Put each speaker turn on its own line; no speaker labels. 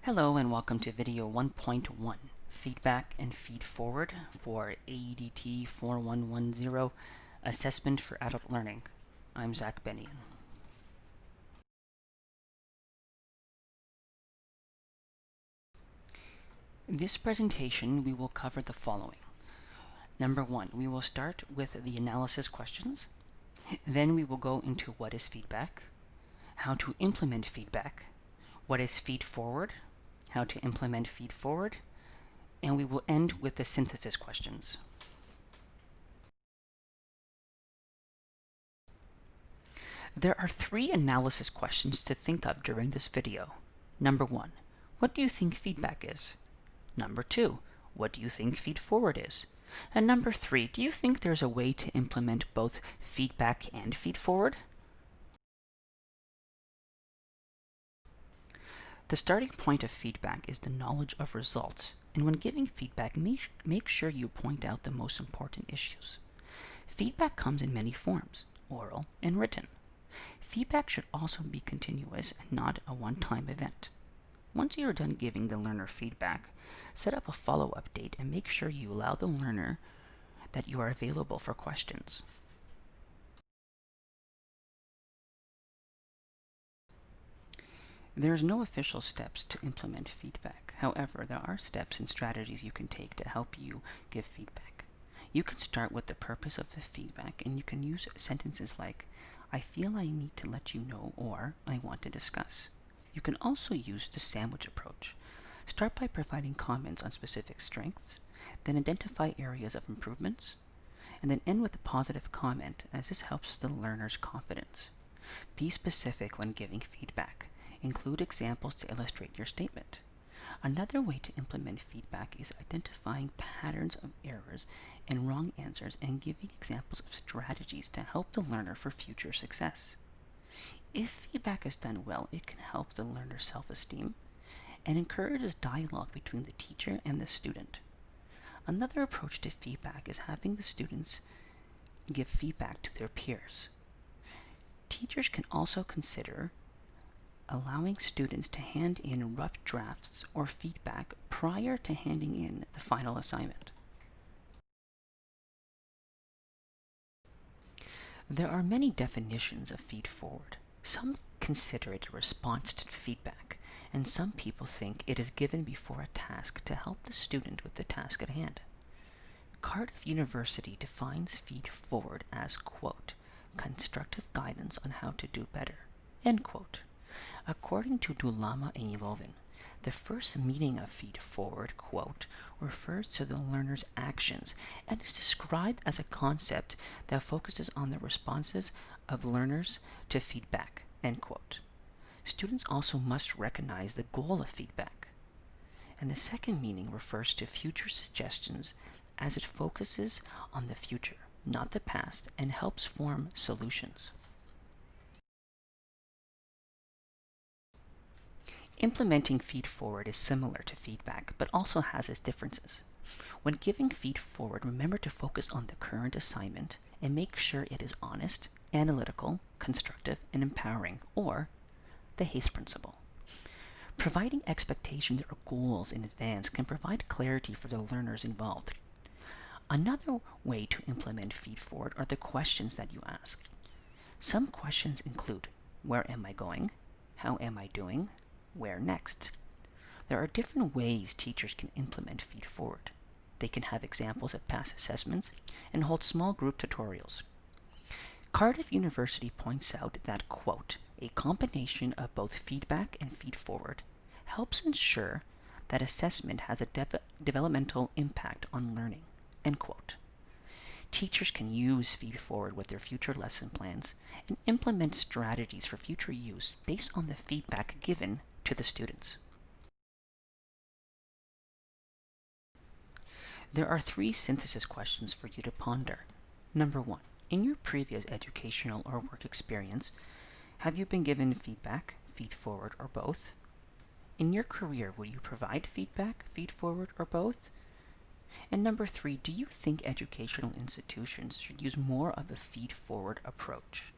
Hello and welcome to video 1.1, Feedback and Feed Forward for AEDT 4110, Assessment for Adult Learning. I'm Zach Benian. In this presentation, we will cover the following. Number 1, we will start with the analysis questions. Then we will go into what is feedback, how to implement feedback, what is feed forward, how to implement feed forward, and we will end with the synthesis questions. There are 3 analysis questions to think of during this video. Number 1, what do you think feedback is? Number 2, what do you think feed forward is? And number 3, do you think there's a way to implement both feedback and feed forward? The starting point of feedback is the knowledge of results, and when giving feedback, make sure you point out the most important issues. Feedback comes in many forms, oral and written. Feedback should also be continuous and not a one-time event. Once you are done giving the learner feedback, set up a follow-up date and make sure you allow the learner that you are available for questions. There's no official steps to implement feedback. However, there are steps and strategies you can take to help you give feedback. You can start with the purpose of the feedback, and you can use sentences like, I feel I need to let you know, or I want to discuss. You can also use the sandwich approach. Start by providing comments on specific strengths, then identify areas of improvements, and then end with a positive comment, as this helps the learner's confidence. Be specific when giving feedback. Include examples to illustrate your statement. Another way to implement feedback is identifying patterns of errors and wrong answers and giving examples of strategies to help the learner for future success. If feedback is done well, it can help the learner's self-esteem and encourages dialogue between the teacher and the student. Another approach to feedback is having the students give feedback to their peers. Teachers can also consider allowing students to hand in rough drafts or feedback prior to handing in the final assignment. There are many definitions of feed forward. Some consider it a response to feedback, and some people think it is given before a task to help the student with the task at hand. Cardiff University defines feed forward as, quote, constructive guidance on how to do better, end quote. According to Dulama and Ilovin, the first meaning of feed forward, quote, refers to the learner's actions and is described as a concept that focuses on the responses of learners to feedback, end quote. Students also must recognize the goal of feedback. And the second meaning refers to future suggestions as it focuses on the future, not the past, and helps form solutions. Implementing feed forward is similar to feedback, but also has its differences. When giving feed forward, remember to focus on the current assignment and make sure it is honest, analytical, constructive, and empowering, or the HASTE principle. Providing expectations or goals in advance can provide clarity for the learners involved. Another way to implement feed forward are the questions that you ask. Some questions include, where am I going? How am I doing? Where next? There are different ways teachers can implement feed forward. They can have examples of past assessments and hold small group tutorials. Cardiff University points out that, quote, a combination of both feedback and feed forward helps ensure that assessment has a developmental impact on learning, end quote. Teachers can use feed forward with their future lesson plans and implement strategies for future use based on the feedback given to the students. There are 3 synthesis questions for you to ponder. Number 1, in your previous educational or work experience, have you been given feedback, feed forward, or both? In your career, will you provide feedback, feed forward, or both? And number 3, do you think educational institutions should use more of a feed forward approach?